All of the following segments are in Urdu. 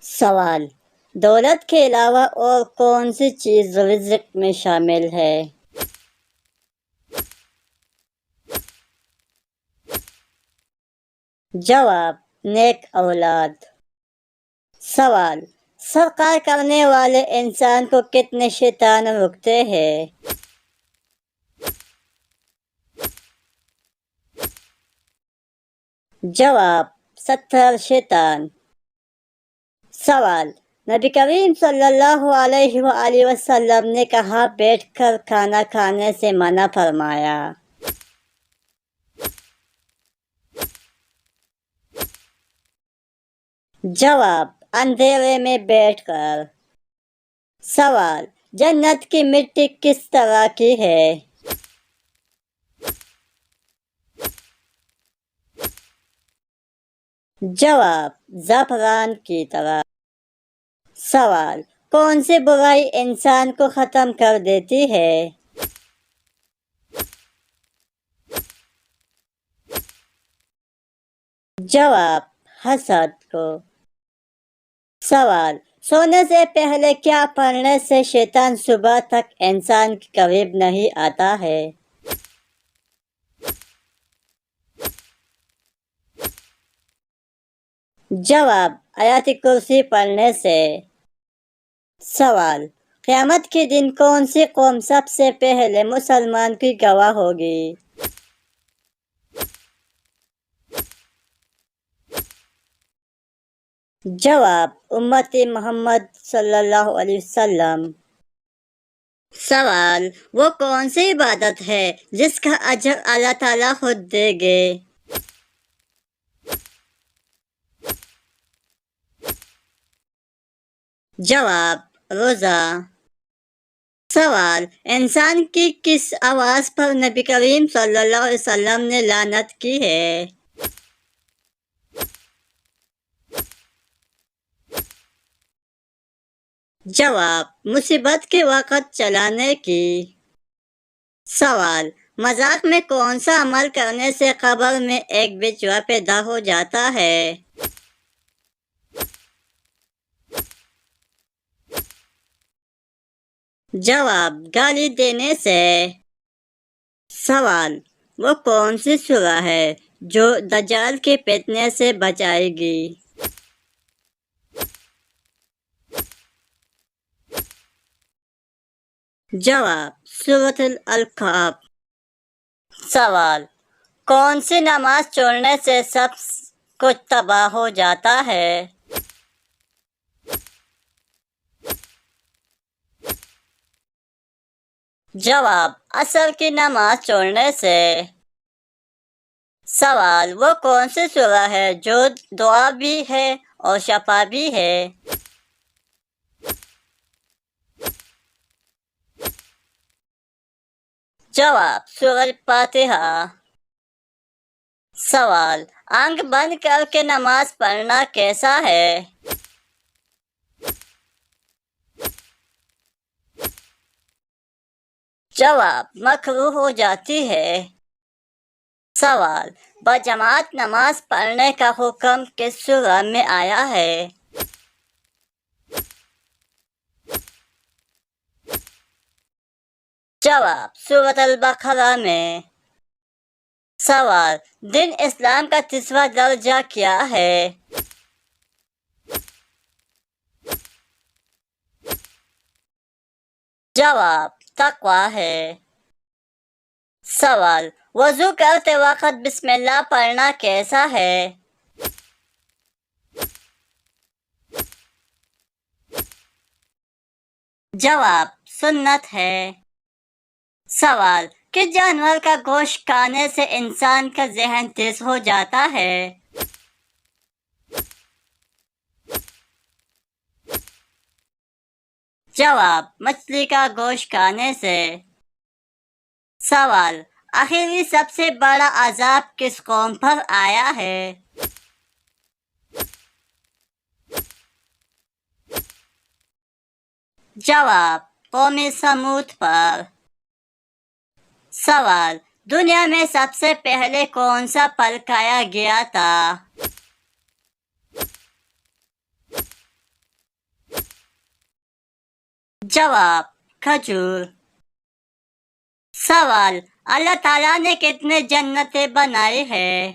سوال: دولت کے علاوہ اور کون سی چیز رزق میں شامل ہے؟ جواب: نیک اولاد۔ سوال: سرقہ کرنے والے انسان کو کتنے شیطان روکتے ہیں؟ جواب: 70 شیطان۔ سوال: نبی کریم صلی اللہ علیہ وآلہ وسلم نے کہاں بیٹھ کر کھانا کھانے سے منع فرمایا؟ جواب: اندھیرے میں بیٹھ کر۔ سوال: جنت کی مٹی کس طرح کی ہے؟ جواب: زعفران کی طرح۔ سوال: کون سی برائی انسان کو ختم کر دیتی ہے؟ جواب: حسد کو۔ سوال: سونے سے پہلے کیا پڑھنے سے شیطان صبح تک انسان کے قریب نہیں آتا ہے؟ جواب: آیت کرسی پڑھنے سے۔ سوال: قیامت کے دن کون سی قوم سب سے پہلے مسلمان کی گواہ ہوگی؟ جواب: امتی محمد صلی اللہ علیہ وسلم۔ سوال: وہ کون سی عبادت ہے جس کا اجر اللہ تعالیٰ خود دے گے؟ جواب: روزہ۔ سوال: انسان کی کس آواز پر نبی کریم صلی اللہ علیہ وسلم نے لعنت کی ہے؟ جواب: مصیبت کے وقت چلانے کی۔ سوال: مذاق میں کون سا عمل کرنے سے قبر میں ایک بچڑا پیدا ہو جاتا ہے؟ جواب: گالی دینے سے۔ سوال: وہ کون سی سورہ ہے جو دجال کے فتنے سے بچائے گی؟ جواب: سورۃ الاحقاف۔ سوال: کون سی نماز چھوڑنے سے سب کچھ تباہ ہو جاتا ہے؟ جواب: عصر کی نماز چھوڑنے سے۔ سوال: وہ کون سی سورہ ہے جو دعا بھی ہے اور شفا بھی ہے؟ جواب: سورۃ فاتحہ۔ سوال: آنکھ بند کر کے نماز پڑھنا کیسا ہے؟ جواب: مکروہ ہو جاتی ہے۔ سوال: بجماعت نماز پڑھنے کا حکم کس سورہ میں آیا ہے؟ جواب: سورۃ البقرہ میں۔ سوال: دین اسلام کا 30واں درجہ کیا ہے؟ جواب: تقویٰ ہے۔ سوال: وضو کرتے وقت بسم اللہ پڑھنا کیسا ہے؟ جواب: سنت ہے۔ سوال: کس جانور کا گوشت کھانے سے انسان کا ذہن تیز ہو جاتا ہے؟ جواب: مچھلی کا گوشت کھانے سے۔ سوال: آخری سب سے بڑا عذاب کس قوم پر آیا ہے؟ جواب: قوم سمود پر۔ سوال: دنیا میں سب سے پہلے کون سا پھل کھایا گیا تھا؟ جواب کھجور۔ سوال اللہ تعالیٰ نے کتنے جنتیں بنائی ہے؟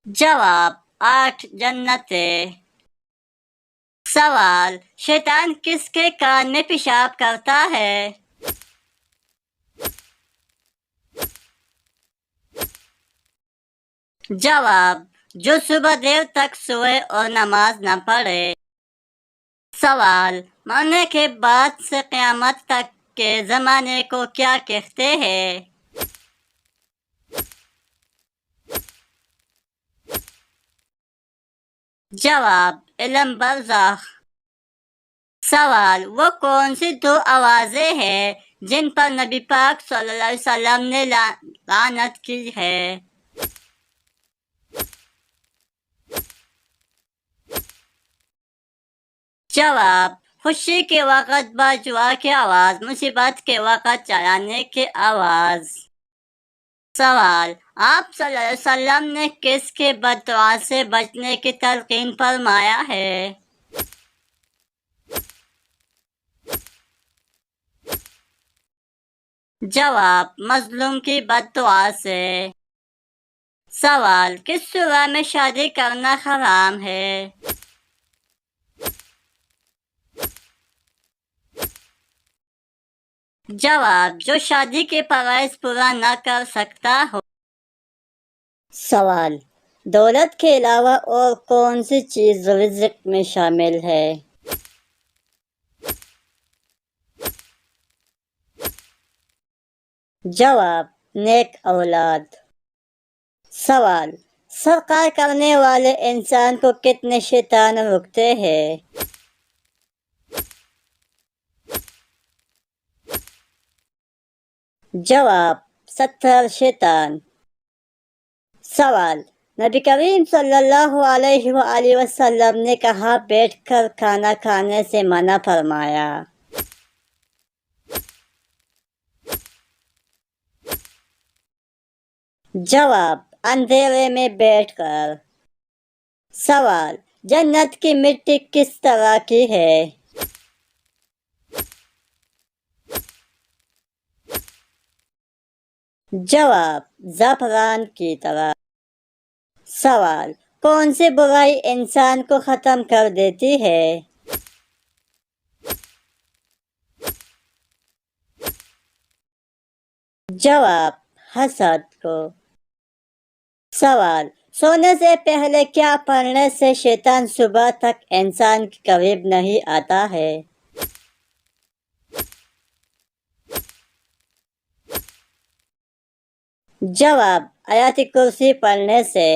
جواب 8 جنتیں۔ سوال شیطان کس کے کان میں پیشاب کرتا ہے؟ جواب جو صبح دیر تک سوئے اور نماز نہ پڑھے۔ سوال مرنے کے بعد سے قیامت تک کے زمانے کو کیا کہتے ہیں؟ جواب علم برزخ۔ سوال وہ کون سی 2 آوازیں ہیں جن پر نبی پاک صلی اللہ علیہ وسلم نے لعنت کی ہے؟ جواب خوشی کے وقت باجوا کی آواز، مصیبت کے وقت چلانے کی آواز۔ سوال آپ صلی اللہ علیہ وسلم نے کس کے بد دعا سے بچنے کی تلقین فرمایا ہے؟ جواب مظلوم کی بد دعا سے۔ سوال کس سورہ میں شادی کرنا حرام ہے؟ جواب جو شادی کے فرائض پورا نہ کر سکتا ہو۔ سوال دولت کے علاوہ اور کون سی چیز رزق میں شامل ہے؟ جواب نیک اولاد۔ سوال صدقہ کرنے والے انسان کو کتنے شیطان روکتے ہیں؟ جواب 70 شیطان۔ سوال نبی کریم صلی اللہ علیہ وآلہ وسلم نے کہاں بیٹھ کر کھانا کھانے سے منع فرمایا؟ جواب اندھیرے میں بیٹھ کر۔ سوال جنت کی مٹی کس طرح کی ہے؟ جواب زعفران کی طرح۔ سوال کون سی برائی انسان کو ختم کر دیتی ہے؟ جواب حسد کو۔ سوال سونے سے پہلے کیا پڑھنے سے شیطان صبح تک انسان کے قریب نہیں آتا ہے؟ جواب آیت کرسی پڑھنے سے۔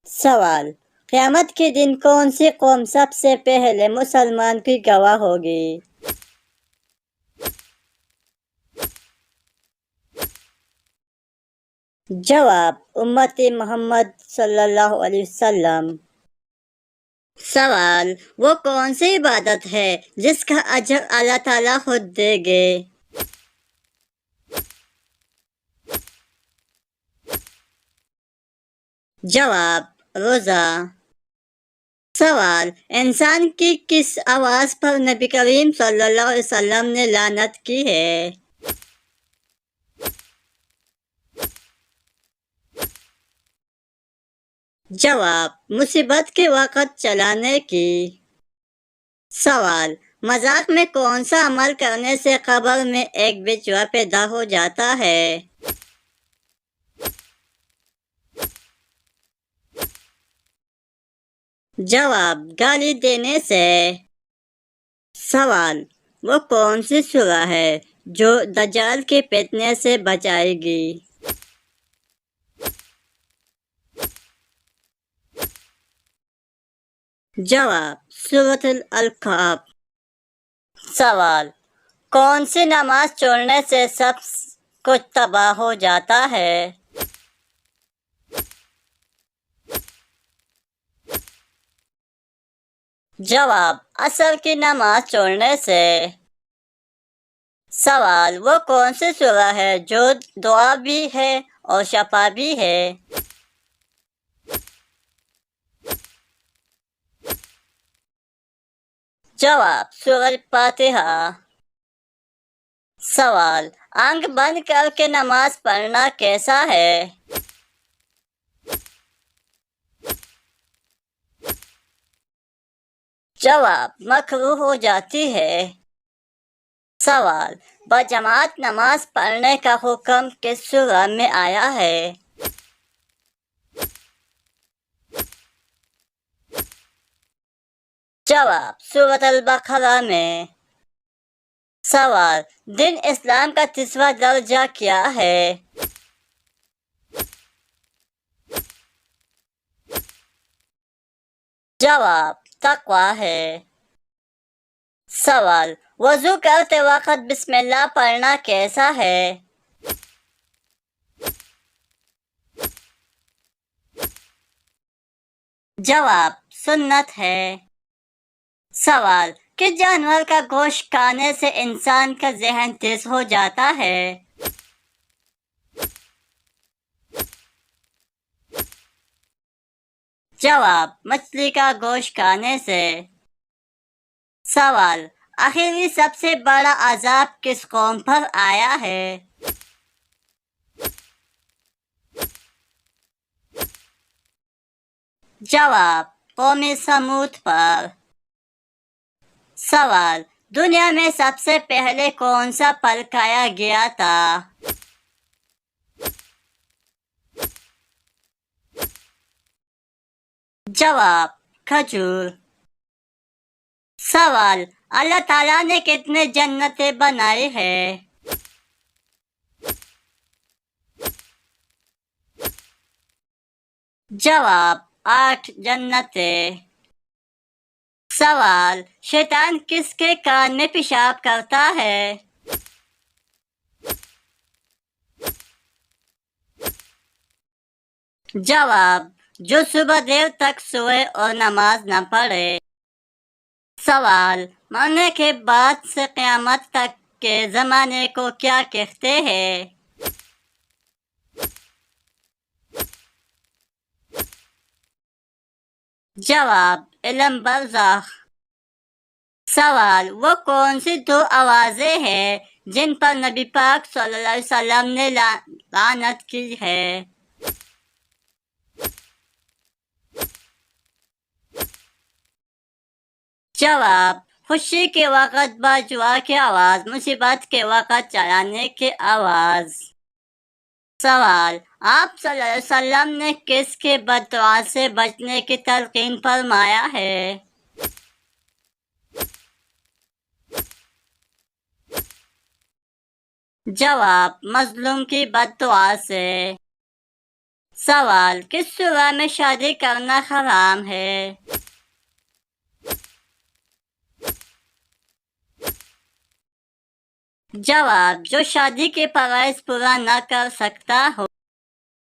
سوال قیامت کے دن کون سی قوم سب سے پہلے مسلمان کی گواہ ہوگی؟ جواب امتی محمد صلی اللہ علیہ وسلم۔ سوال وہ کون سی عبادت ہے جس کا اجر اللہ تعالیٰ خود دے گے؟ جواب روزہ۔ سوال انسان کی کس آواز پر نبی کریم صلی اللہ علیہ وسلم نے لعنت کی ہے؟ جواب مصیبت کے وقت چلانے کی۔ سوال مذاق میں کون سا عمل کرنے سے قبر میں ایک بچوا پیدا ہو جاتا ہے؟ جواب گالی دینے سے۔ سوال وہ کون سی سورہ ہے جو دجال کے فتنے سے بچائے گی؟ جواب سورۃ الاحقاف۔ سوال کون سی نماز چھوڑنے سے سب کچھ تباہ ہو جاتا ہے؟ جواب عصر کی نماز چھوڑنے سے۔ سوال وہ کون سی سورہ ہے جو دعا بھی ہے اور شفا بھی ہے؟ جواب سورۃ فاتحہ۔ سوال آنکھ بند کر کے نماز پڑھنا کیسا ہے؟ جواب مکروہ ہو جاتی ہے۔ سوال بجماعت نماز پڑھنے کا حکم کس سورہ میں آیا ہے؟ جواب سورۃ البقرہ میں۔ سوال دین اسلام کا 30واں درجہ کیا ہے؟ جواب تقویٰ ہے۔ سوال وضو کرتے وقت بسم اللہ پڑھنا کیسا ہے؟ جواب سنت ہے۔ سوال کس جانور کا گوشت کھانے سے انسان کا ذہن تیز ہو جاتا ہے؟ جواب مچھلی کا گوشت کھانے سے۔ سوال آخری سب سے بڑا عذاب کس قوم پر آیا ہے؟ جواب قوم سمود پر۔ سوال دنیا میں سب سے پہلے کون سا پھل کھایا گیا تھا؟ جواب کھجور۔ سوال اللہ تعالیٰ نے کتنے جنتیں بنائی ہیں؟ جواب 8 جنتیں۔ سوال شیطان کس کے کان میں پیشاب کرتا ہے؟ جواب جو صبح دیر تک سوئے اور نماز نہ پڑھے۔ سوال مرنے کے بعد سے قیامت تک کے زمانے کو کیا کہتے ہیں؟ جواب علم برزخ۔ سوال وہ کون سی 2 آوازیں ہیں جن پر نبی پاک صلی اللہ علیہ وسلم نے لعنت کی ہے؟ جواب خوشی کے وقت باجوا کی آواز، مصیبت کے وقت چلانے کی آواز۔ سوال آپ صلی اللہ علیہ وسلم نے کس کے بد دعا سے بچنے کی تلقین فرمایا ہے؟ جواب مظلوم کی بد دعا سے۔ سوال کس سورہ میں شادی کرنا حرام ہے؟ جواب جو شادی کے فرائض پورا نہ کر سکتا ہو۔